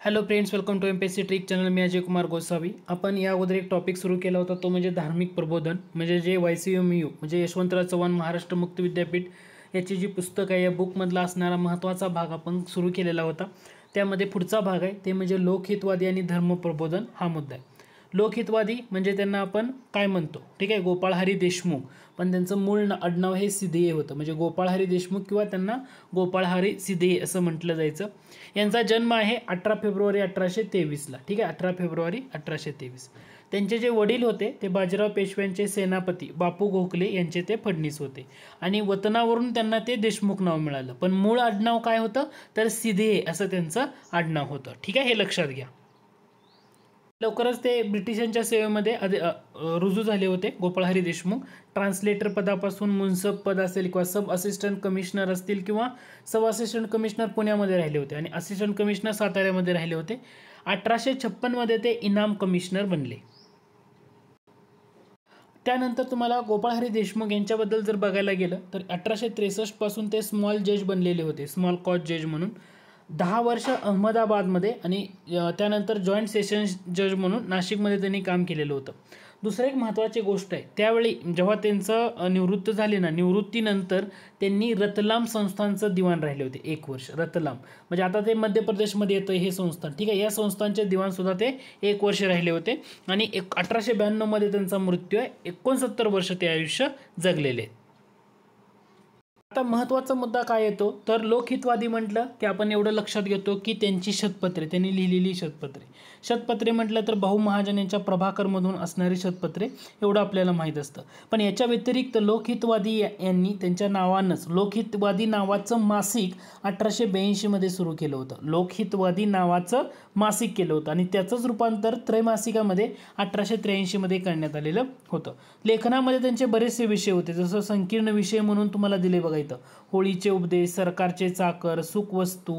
Hello friends, welcome to MPSC trick channel. मी अजय कुमार गोसावी. आपण या अगोदर एक टॉपिक सुरू केला होता, तो म्हणजे धार्मिक प्रबोधन. म्हणजे जे YCMOU म्हणजे यशवंतराव चव्हाण महाराष्ट्र मुक्त विद्यापीठ याची जी पुस्तक आहे या बुकमधला असणारा महत्त्वाचा भाग आपण सुरू केलेला होता. त्यामध्ये पुढचा भाग आहे ते म्हणजे लोकहितवादी आणि धर्मप्रबोधन हा मुद्दा आहे. लोकहितवादी म्हणजे त्यांना आपण काय म्हणतो, ठीक आहे, गोपाळ हरी देशमुख, पण त्यांचं मूळ आडनाव हे सिद्धे होतं. म्हणजे गोपाळ हरी देशमुख किंवा त्यांना गोपाळ हरी सिद्धे असं म्हटलं जायचं. यांचा जन्म आहे 18 फेब्रुवारी 1823ला, ठीक आहे, 18 फेब्रुवारी 1823. त्यांचे जे वडील होते ते बाजीराव पेशव्यांचे सेनापती बापू गोखले यांचे ते फडणीस होते आणि वतनावरून त्यांना ते देशमुख नाव मिळालं. पण मूळ आडनाव काय होतं तर सिद्धे असं त्यांचं आडनाव होतं, ठीक आहे, हे लक्षात घ्या. लवकरच ते ब्रिटिशांच्या सेवेमध्ये रुजू झाले होते गोपाळ हरी देशमुख. ट्रान्सलेटर पदापासून मुन्सब पद असेल किंवा सब असिस्टंट कमिशनर असतील किंवा सब असिस्टंट कमिशनर पुण्यामध्ये राहिले होते आणि असिस्टंट कमिशनर साताऱ्यामध्ये राहिले होते. 1856 मध्ये ते इनाम कमिशनर बनले. त्यानंतर तुम्हाला गोपाळ हरी देशमुख यांच्याबद्दल जर बघायला गेलं तर 1863 पासून ते स्मॉल जज बनलेले होते, स्मॉल कॉज जज म्हणून. 10 वर्ष अहमदाबादमध्ये आणि त्यानंतर जॉईंट सेशन्स जज म्हणून नाशिकमध्ये त्यांनी काम केलेलं होतं. दुसरं एक महत्त्वाची गोष्ट आहे, त्यावेळी जेव्हा त्यांचं निवृत्त झाले ना, निवृत्तीनंतर त्यांनी रतलाम संस्थानचं दिवाण राहिले होते 1 वर्ष. रतलाम म्हणजे आता ते मध्य प्रदेशमध्ये येतं हे संस्थान, ठीक आहे. या संस्थानचे दिवाणसुद्धा ते 1 वर्ष राहिले होते आणि 1892 मध्ये त्यांचा मृत्यू आहे. 69 वर्ष ते आयुष्य जगलेले आहेत. आता महत्त्वाचा मुद्दा काय येतो तर लोकहितवादी म्हटलं की आपण एवढं लक्षात घेतो की त्यांची शतपत्रे, त्यांनी लिहिलेली शतपत्रे म्हटलं तर भाऊ महाजन यांच्या प्रभाकरमधून असणारी शतपत्रे, एवढं आपल्याला माहीत असतं. पण याच्या व्यतिरिक्त लोकहितवादी यांनी त्यांच्या नावानंच लोकहितवादी नावाचं मासिक 1882 मध्ये सुरू केलं होतं. लोकहितवादी नावाचं मासिक केलं होतं आणि त्याचंच रूपांतर त्रैमासिकामध्ये 1883 मध्ये करण्यात आलेलं होतं. लेखनामध्ये त्यांचे बरेचसे विषय होते, जसं संकीर्ण विषय म्हणून तुम्हाला दिले बघा इथं, होळीचे उपदेश, सरकारचे चाकर, सुखवस्तू,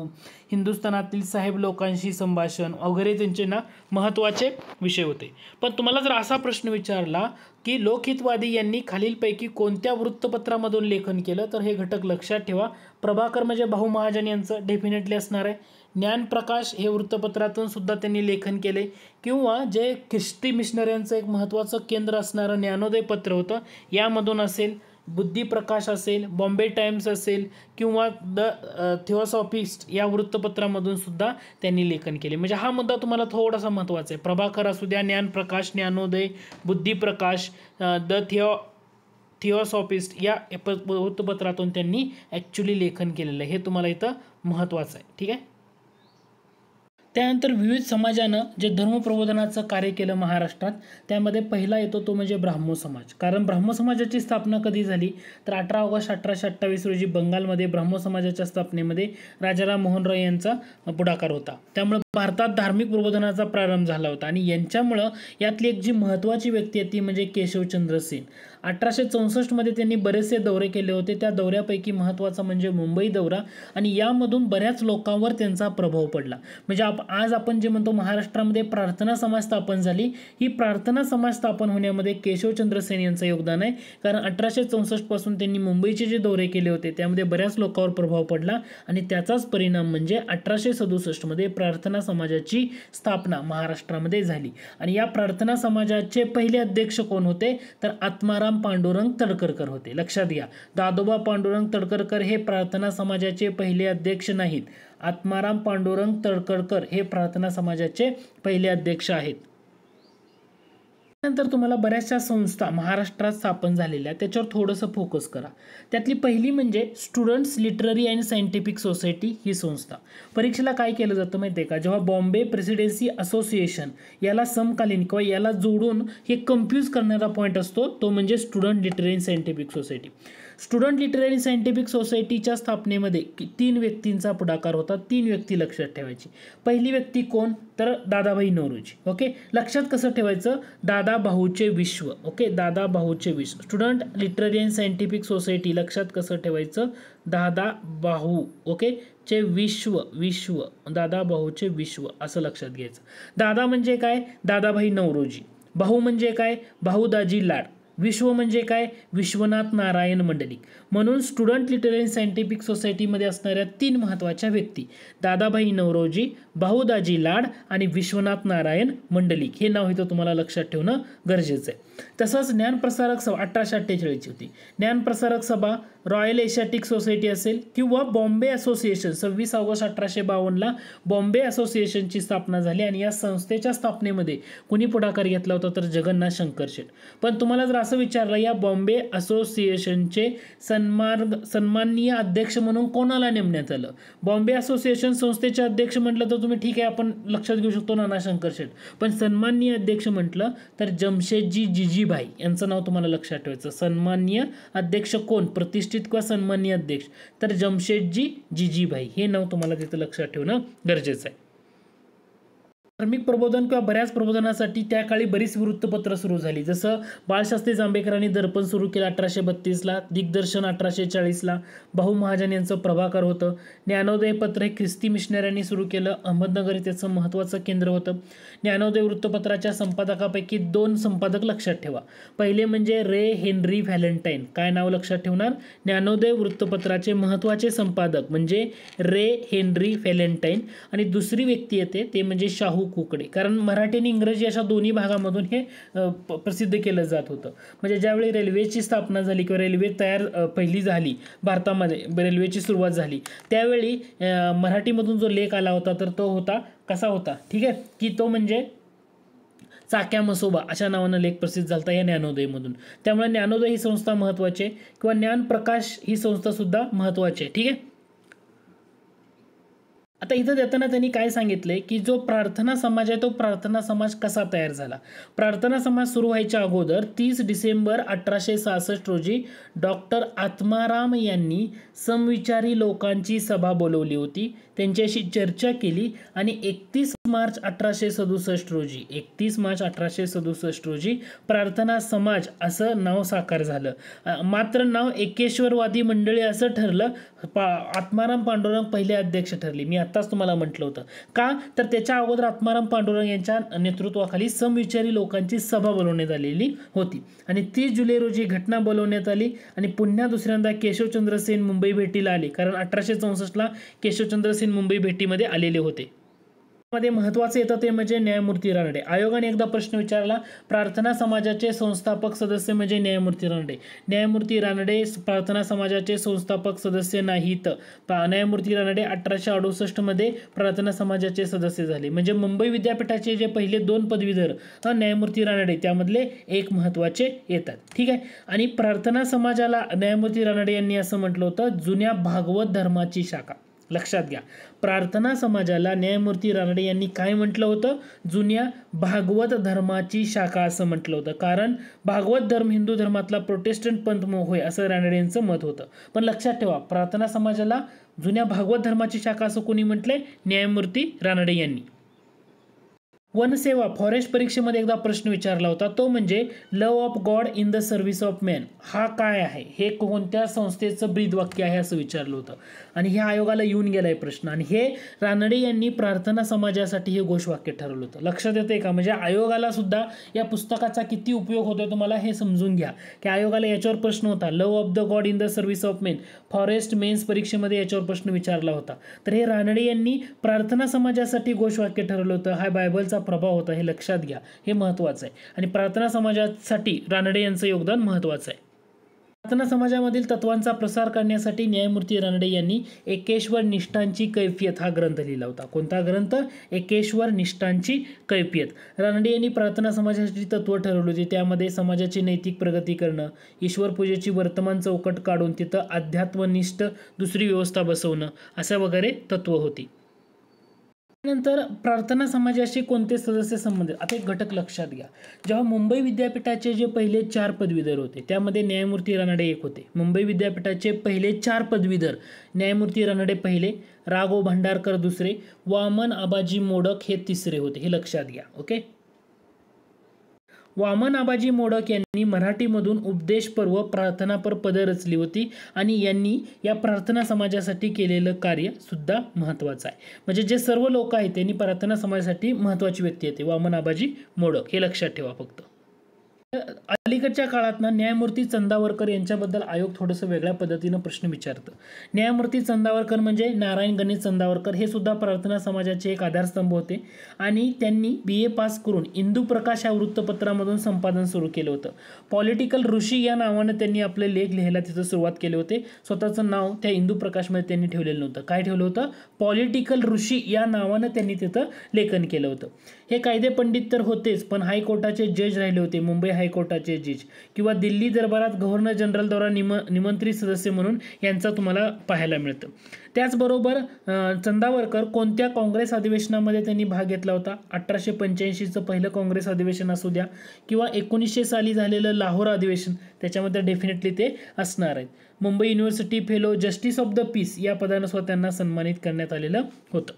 हिंदुस्थानातील साहेब लोकांशी संभाषण वगैरे त्यांचे ना महत्त्वाचे विषय होते. पण तुम्हाला जर असा प्रश्न विचारला की लोकहितवादी यांनी खालीलपैकी कोणत्या वृत्तपत्रामधून लेखन केलं तर हे घटक लक्षात ठेवा. प्रभाकर म्हणजे भाऊ महाजन यांचं डेफिनेटली असणार आहे. ज्ञानप्रकाश हे वृत्तपत्रातून सुद्धा त्यांनी लेखन केले किंवा जे ख्रिस्ती मिशनऱ्यांचं एक महत्त्वाचं केंद्र असणारं ज्ञानोदय पत्र होतं यामधून असेल, बुद्धिप्रकाश असेल, बॉम्बे टाइम्स असेल किंवा द थिओसॉफिस्ट या वृत्तपत्रामधून सुद्धा त्यांनी लेखन केले. म्हणजे हा मुद्दा तुम्हाला थोडासा महत्त्वाचा आहे. प्रभाकर असू द्या, ज्ञानप्रकाश, ज्ञानोदय, बुद्धिप्रकाश, द थिओसॉफिस्ट या वृत्तपत्रातून त्यांनी ॲक्च्युली लेखन केलेलं आहे, हे तुम्हाला इथं महत्त्वाचं आहे, ठीक आहे. त्यानंतर विविध समाजानं जे धर्मप्रबोधनाचं कार्य केलं महाराष्ट्रात, त्यामध्ये पहिला येतो तो म्हणजे ब्राह्मो समाज. कारण ब्राह्मो समाजाची स्थापना कधी झाली तर 18 ऑगस्ट 1828 रोजी बंगालमध्ये ब्राह्मो समाजाच्या स्थापनेमध्ये राजाराम मोहन रॉय यांचा पुढाकार होता. त्यामुळे भारतात धार्मिक प्रबोधनाचा प्रारंभ झाला होता आणि यांच्यामुळं यातली एक जी महत्त्वाची व्यक्ती आहे ती म्हणजे केशवचंद्र सेन. 1864 मध्ये त्यांनी बरेचसे दौरे केले होते. त्या दौऱ्यापैकी महत्त्वाचा म्हणजे मुंबई दौरा आणि यामधून बऱ्याच लोकांवर त्यांचा प्रभाव पडला. म्हणजे आज आपण जे म्हणतो महाराष्ट्रामध्ये प्रार्थना समाज स्थापन झाली, ही प्रार्थना समाज स्थापन होण्यामध्ये केशवचंद्र सेन यांचं योगदान आहे. कारण 1864 पासून त्यांनी मुंबईचे जे दौरे केले होते त्यामध्ये बऱ्याच लोकांवर प्रभाव पडला आणि त्याचाच परिणाम म्हणजे 1867 मध्ये प्रार्थना समाजाची स्थापना महाराष्ट्रामध्ये झाली. आणि या प्रार्थना समाजाचे पहिले अध्यक्ष कोण होते तर आत्माराम पांडुरंग तडकरकर होते. लक्षात घ्या, दादोबा पांडुरंग तडकरकर हे प्रार्थना समाजाचे पहिले अध्यक्ष नाहीत. आत्माराम पांडुरंग तडकरकर हे प्रार्थना समाजाचे पहिले अध्यक्ष आहेत. नंतर तुम्हाला बऱ्याचशा संस्था महाराष्ट्रात स्थापन झालेल्या त्याच्यावर थोडंसं फोकस करा. त्यातली पहिली म्हणजे students literary and scientific society ही संस्था. परीक्षेला काय केलं जातं माहिती आहे का, जेव्हा बॉम्बे प्रेसिडेन्सी असोसिएशन याला समकालीन किंवा याला जोडून हे कन्फ्यूज करणारा पॉईंट असतो तो म्हणजे student literary and scientific society. Student literary scientific सोसायटीच्या स्थापनेमध्ये 3 व्यक्तींचा पुढाकार होता. 3 व्यक्ती लक्षात ठेवायची. पहिली व्यक्ती कोण तर दादाभाई नौरोजी. ओके, लक्षात कसं ठेवायचं, दादाभाऊचे विश्व. ओके, दादाभाऊचे विश्व. Student literary and scientific society लक्षात कसं ठेवायचं, दादाभाऊ ओके चे विश्व, दादाभाऊचे विश्व असं लक्षात घ्यायचं. दादा म्हणजे काय, दादाभाई नौरोजी. भाऊ म्हणजे काय, भाऊदाजी लाड. विश्व म्हणजे काय, विश्वनाथ नारायण मंडलिक. म्हणून स्टुडंट लिटररी सायंटिफिक सोसायटीमध्ये असणाऱ्या 3 महत्त्वाच्या व्यक्ती, दादाभाई नौरोजी, भाऊदाजी लाड आणि विश्वनाथ नारायण मंडलिक, हे नाव इथं तुम्हाला लक्षात ठेवणं गरजेचं आहे. तसंच ज्ञानप्रसारक सभा 1848 होती. ज्ञानप्रसारक सभा रॉयल एशियाटिक सोसायटी असेल किंवा बॉम्बे असोसिएशन, 26 ऑगस्ट 1852ला बॉम्बे असोसिएशनची स्थापना झाली आणि या संस्थेच्या स्थापनेमध्ये कुणी पुढाकार घेतला होता तर जगन्नाथ शंकर शेठ. पण तुम्हाला जर असं विचारलं या बॉम्बे असोसिएशनचे सन्माननीय अध्यक्ष म्हणून कोणाला नेमण्यात आलं, बॉम्बे असोसिएशन संस्थेचे अध्यक्ष म्हटलं तर तुम्ही ठीक आहे आपण लक्षात घेऊ शकतो नाना शंकर शेठ, पण सन्माननीय अध्यक्ष म्हटलं तर जमशेदजी जिजीभाई यांचं नाव तुम्हाला लक्षात ठेवायचं. सन्माननीय अध्यक्ष कोण, प्रतिष्ठित किंवा सन्माननीय अध्यक्ष, तर जमशेदजी जिजीभाई हे नाव तुम्हाला तिथं लक्षात ठेवणं गरजेचं आहे. धार्मिक प्रबोधन किंवा बऱ्याच प्रबोधनासाठी त्या काळी बरीच वृत्तपत्र सुरू झाली. जसं बाळशास्त्री जांभेकरांनी दर्पण सुरू केलं 1832ला, दिग्दर्शन 1840ला, भाऊ महाजन यांचं प्रभाकर होतं. ज्ञानोदय पत्र हे ख्रिस्ती मिशनऱ्यांनी सुरू केलं, अहमदनगर त्याचं महत्त्वाचं केंद्र होतं. ज्ञानोदय वृत्तपत्राच्या संपादकापैकी 2 संपादक लक्षात ठेवा. पहिले म्हणजे रे हेनरी व्हॅलेंटाईन. काय नाव लक्षात ठेवणार, ज्ञानोदय वृत्तपत्राचे महत्त्वाचे संपादक म्हणजे रे हेनरी व्हॅलेंटाईन. आणि दुसरी व्यक्ती येते ते म्हणजे शाहू कुकडे, कारण मराठी आणि इंग्रजी अशा दोन्ही भागामधून हे प्रसिद्ध केलं जात होतं. म्हणजे ज्यावेळी रेल्वेची स्थापना झाली किंवा रेल्वे तयार पहिली झाली भारतामध्ये, रेल्वेची सुरुवात झाली, त्यावेळी मराठीमधून जो लेख आला होता तर तो होता कसा होता, ठीक आहे, की तो म्हणजे चाक्या मसोबा अशा नावानं लेख प्रसिद्ध झाला या ज्ञानोदयमधून. त्यामुळे ज्ञानोदय ही संस्था महत्त्वाची आहे किंवा ज्ञानप्रकाश ही संस्था सुद्धा महत्त्वाची आहे. ठीक आहे. आता इथं देताना त्यांनी काय सांगितलंय की जो प्रार्थना समाज आहे तो प्रार्थना समाज कसा तयार झाला. प्रार्थना समाज सुरू व्हायच्या अगोदर 30 डिसेंबर 1866 रोजी डॉक्टर आत्माराम यांनी समविचारी लोकांची सभा बोलवली होती, त्यांच्याशी चर्चा केली आणि 31 मार्च 1867 रोजी 31 मार्च 1867 रोजी प्रार्थना समाज असं नाव साकार झालं. मात्र नाव एकेश्वरवादी मंडळी असं ठरलं. आत्माराम पांडुरंग पहिले अध्यक्ष ठरले. मी आताच तुम्हाला म्हटलं होतं का, तर त्याच्या अगोदर आत्माराम पांडुरंग यांच्या नेतृत्वाखाली समविचारी लोकांची सभा बोलवण्यात आलेली होती आणि 30 जुलै रोजी घटना बोलवण्यात आली आणि पुन्हा दुसऱ्यांदा केशवचंद्र सेन मुंबई भेटीला आले, कारण 1864ला केशवचंद्र सेन मुंबई भेटीमध्ये आलेले होते. मध्ये महत्त्वाचे येतं ते म्हणजे न्यायमूर्ती रानडे. आयोगाने एकदा प्रश्न विचारला, प्रार्थना समाजाचे संस्थापक सदस्य म्हणजे न्यायमूर्ती रानडे. न्यायमूर्ती रानडे प्रार्थना समाजाचे संस्थापक सदस्य नाहीत. न्यायमूर्ती रानडे 1868 मध्ये प्रार्थना समाजाचे सदस्य झाले. म्हणजे मुंबई विद्यापीठाचे जे पहिले 2 पदवीधर न्यायमूर्ती रानडे त्यामधले एक महत्त्वाचे येतात. ठीक आहे. आणि प्रार्थना समाजाला न्यायमूर्ती रानडे यांनी असं म्हटलं होतं, जुन्या भागवत धर्माची शाखा. लक्षात घ्या, प्रार्थना समाजाला न्यायमूर्ती रानडे यांनी काय म्हटलं होतं, जुन्या भागवत धर्माची शाखा असं म्हटलं होतं. कारण भागवत धर्म हिंदू धर्मातला प्रोटेस्टंट पंथ होय असं रानडे यांचं मत होतं. पण लक्षात ठेवा, प्रार्थना समाजाला जुन्या भागवत धर्माची शाखा असं कोणी म्हटलंय, न्यायमूर्ती रानडे यांनी. वनसेवा फॉरेस्ट परीक्षेमध्ये एकदा प्रश्न विचारला होता, तो म्हणजे love of God in the service of man. हा काय आहे, हे कोणत्या संस्थेचं ब्रीद वाक्य आहे असं विचारलं होतं आणि हे आयोगाला येऊन गेलाय प्रश्न आणि हे रानडे यांनी प्रार्थना समाजासाठी हे घोषवाक्य ठरवलं होतं. लक्षात येते का, म्हणजे आयोगाला सुद्धा या पुस्तकाचा किती उपयोग होतोय तुम्हाला हे समजून घ्या की आयोगाला याच्यावर प्रश्न होता, love of the god in the service of men, forest mains परीक्षेमध्ये याच्यावर प्रश्न विचारला होता. तर हे रानडे यांनी प्रार्थना समाजासाठी घोषवाक्य ठरवलं होतं. हा बायबलचा प्रभाव होता, हे लक्षात घ्या, हे महत्त्वाचं आहे. आणि प्रार्थना समाजासाठी रानडे यांचं योगदान महत्त्वाचं आहे. प्रार्थना समाजामधील तत्वांचा प्रसार करण्यासाठी न्यायमूर्ती रानडे यांनी एकेश्वर निष्ठांची कैफियत हा ग्रंथ लिहिला होता. कोणता ग्रंथ, एकेश्वर निष्ठांची कैफियत. रानडे यांनी प्रार्थना समाजासाठी तत्व ठरवली होती. त्यामध्ये समाजाची नैतिक प्रगती करणं, ईश्वर पूजेची वर्तमान चौकट काढून तिथं अध्यात्मनिष्ठ दुसरी व्यवस्था बसवणं अशा वगैरे तत्व होती. नंतर प्रार्थना समाजाशी कोणते सदस्य संबंधित, आता एक घटक लक्षात घ्या. जेव्हा मुंबई विद्यापीठाचे जे पहिले 4 पदवीधर होते त्यामध्ये न्यायमूर्ती रानडे एक होते. मुंबई विद्यापीठाचे पहिले 4 पदवीधर, न्यायमूर्ती रानडे पहिले, राघव भांडारकर दुसरे, वामन आबाजी मोडक हे तिसरे होते. हे लक्षात घ्या. ओके. वामन आबाजी मोडक यांनी मराठीमधून उपदेश पर्व प्रार्थनापर पदं रचली होती आणि यांनी या प्रार्थना समाजासाठी केलेलं कार्य सुद्धा महत्त्वाचं आहे. म्हणजे जे सर्व लोक आहेत त्यांनी प्रार्थना समाजासाठी महत्त्वाची व्यक्ती येते वामन आबाजी मोडक, हे लक्षात ठेवा फक्त. अलीकडच्या काळात ना न्यायमूर्ती चंदावरकर यांच्याबद्दल आयोग थोडंसं वेगळ्या पद्धतीनं प्रश्न विचारतं. न्यायमूर्ती चंदावरकर म्हणजे नारायण गणेश चंदावरकर, हे सुद्धा प्रार्थना समाजाचे एक आधारस्तंभ होते आणि त्यांनी BA पास करून इंदू प्रकाश या वृत्तपत्रामधून संपादन सुरू केलं होतं. पॉलिटिकल ऋषी या नावानं त्यांनी आपले लेख लिहायला तिथं सुरुवात केले होते. स्वतःचं नाव त्या इंदू प्रकाशमध्ये त्यांनी ठेवलेलं नव्हतं. काय ठेवलं होतं? पॉलिटिकल ऋषी या नावानं त्यांनी तिथं लेखन केलं होतं. हे कायदे पंडित तर होतेच, पण हायकोर्टाचे जज राहिले होते, मुंबई हायकोर्टाचे जज, किंवा दिल्ली दरबारात गव्हर्नर जनरलद्वारा निमंत्रित सदस्य म्हणून यांचा तुम्हाला पाहायला मिळतं. त्याचबरोबर चंदावरकर कोणत्या काँग्रेस अधिवेशनामध्ये त्यांनी भाग घेतला होता? 1885चं पहिलं काँग्रेस अधिवेशन असू द्या किंवा 1900 साली झालेलं लाहोर अधिवेशन, त्याच्यामध्ये डेफिनेटली ते असणार आहेत. Mumbai university fellow, justice of the peace या पदानं सुद्धा त्यांना सन्मानित करण्यात आलेलं होतं.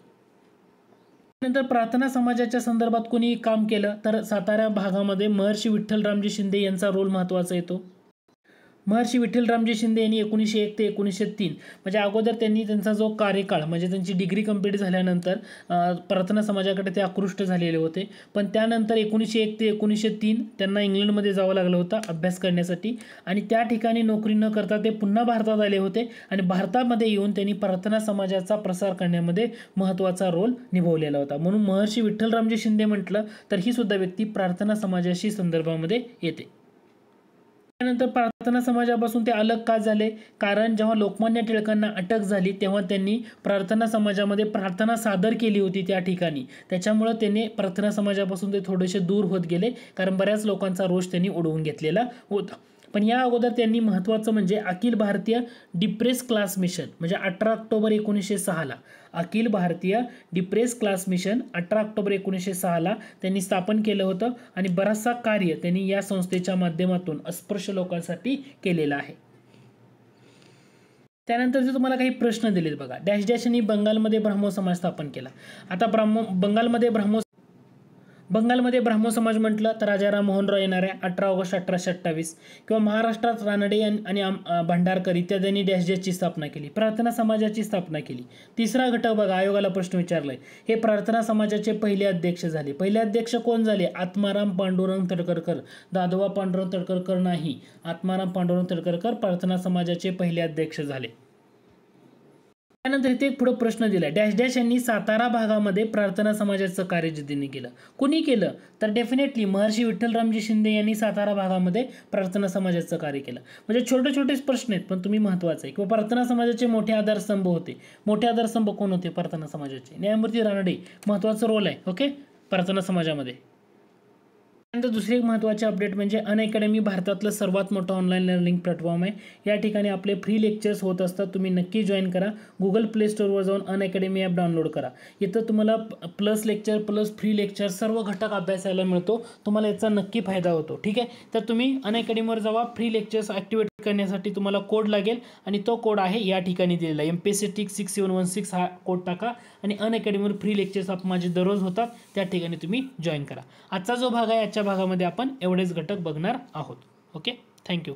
नंतर प्रार्थना समाजाच्या संदर्भात कोणी काम केलं तर सातारा भागामध्ये महर्षी विठ्ठलरामजी शिंदे यांचा रोल महत्त्वाचा येतो. महर्षी विठ्ठलरामजी शिंदे यांनी 1901 ते 1903 म्हणजे अगोदर त्यांनी त्यांचा जो कार्यकाळ म्हणजे त्यांची डिग्री कंप्लीट झाल्यानंतर प्रार्थना समाजाकडे ते आकृष्ट झालेले होते. पण त्यानंतर 1901 ते 1903 त्यांना इंग्लंडमध्ये जावं लागलं होतं अभ्यास करण्यासाठी आणि त्या ठिकाणी नोकरी न करता ते पुन्हा भारतात आले होते आणि भारतामध्ये येऊन त्यांनी प्रार्थना समाजाचा प्रसार करण्यामध्ये महत्त्वाचा रोल निभावलेला होता. म्हणून महर्षी विठ्ठलरामजी शिंदे म्हटलं तर ही सुद्धा व्यक्ती प्रार्थना समाजाशी संदर्भामध्ये येते. त्यानंतर प्रार्थना समाजापासून ते अलग का झाले? कारण जेव्हा लोकमान्य टिळकांना अटक झाली तेव्हा त्यांनी प्रार्थना समाजामध्ये प्रार्थना सादर केली होती त्या ठिकाणी. त्याच्यामुळे त्यांनी प्रार्थना समाजापासून ते थोडेसे दूर होत गेले कारण बऱ्याच लोकांचा रोष त्यांनी उडवून घेतलेला होता. पण या अगोदर त्यांनी महत्त्वाचं म्हणजे Akhil Bharatiya depress class mission म्हणजे 18 October 1906ला Akhil Bharatiya depress class mission 18 October 1906ला त्यांनी स्थापन केलं होतं आणि बराचसा कार्य त्यांनी या संस्थेच्या माध्यमातून अस्पृश्य लोकांसाठी केलेलं आहे. त्यानंतर जे तुम्हाला काही प्रश्न दिलेत बघा. डॅश डॅश यांनी बंगालमध्ये ब्राह्मो समाज स्थापन केला. आता बंगालमध्ये ब्राह्मो समाज म्हटलं तर राजा राममोहन रॉय येणार आहे 18 ऑगस्ट 1828 किंवा महाराष्ट्रात रानडे आणि भांडारकर इत्यादींनी डॅश डॅशची स्थापना केली. प्रार्थना समाजाची स्थापना केली. तिसरा घटक बघा आयोगाला प्रश्न विचारलाय. हे प्रार्थना समाजाचे पहिले अध्यक्ष झाले. पहिले अध्यक्ष कोण झाले? आत्माराम पांडुरंग तडकरकर, दादोबा पांडुरंग तडकरकर नाही, आत्माराम पांडुरंग तडकरकर प्रार्थना समाजाचे पहिले अध्यक्ष झाले. त्यानंतर इथे एक पुढे प्रश्न दिलाय. डॅश डॅश यांनी सातारा भागामध्ये प्रार्थना समाजाचं कार्य जिद्दीने केलं. कुणी केलं? तर डेफिनेटली महर्षी विठ्ठलरामजी शिंदे यांनी सातारा भागामध्ये प्रार्थना समाजाचं कार्य केलं. म्हणजे छोटे छोटेच प्रश्न आहेत पण तुम्ही महत्त्वाचं आहे. किंवा प्रार्थना समाजाचे मोठे आधारस्तंभ होते. मोठे आधारस्तंभ कोण होते प्रार्थना समाजाचे? न्यायमूर्ती रानडे, महत्त्वाचा रोल आहे ओके प्रार्थना समाजामध्ये. त्यानंतर दुसरी एक महत्त्वाची अपडेट म्हणजे अनअकॅडमी भारतातलं सर्वात मोठं ऑनलाईन लर्निंग प्लॅटफॉर्म आहे. या ठिकाणी आपले फ्री लेक्चर्स होत असतात. तुम्ही नक्की जॉईन करा. गुगल प्ले स्टोअरवर जाऊन अनअकॅडमी ॲप डाउनलोड करा. इथं तुम्हाला plus lecture plus free lecture सर्व घटक अभ्यासायला मिळतो. तुम्हाला याचा नक्की फायदा होतो. ठीक आहे. तर तुम्ही अनअकॅडमीवर जावा. फ्री लेक्चर्स ॲक्टिवेट करण्यासाठी तुम्हाला कोड लागेल आणि तो कोड आहे या ठिकाणी दिलेला आहे. MPSC TIC 6716 हा कोड टाका आणि अनअकॅडमीवर फ्री लेक्चर्स माझे दररोज होतात. त्या ठिकाणी तुम्ही जॉईन करा. आजचा जो भाग आहे आजच्या भागामध्ये आपण एवढेच घटक बघणार आहोत. Okay, thank you.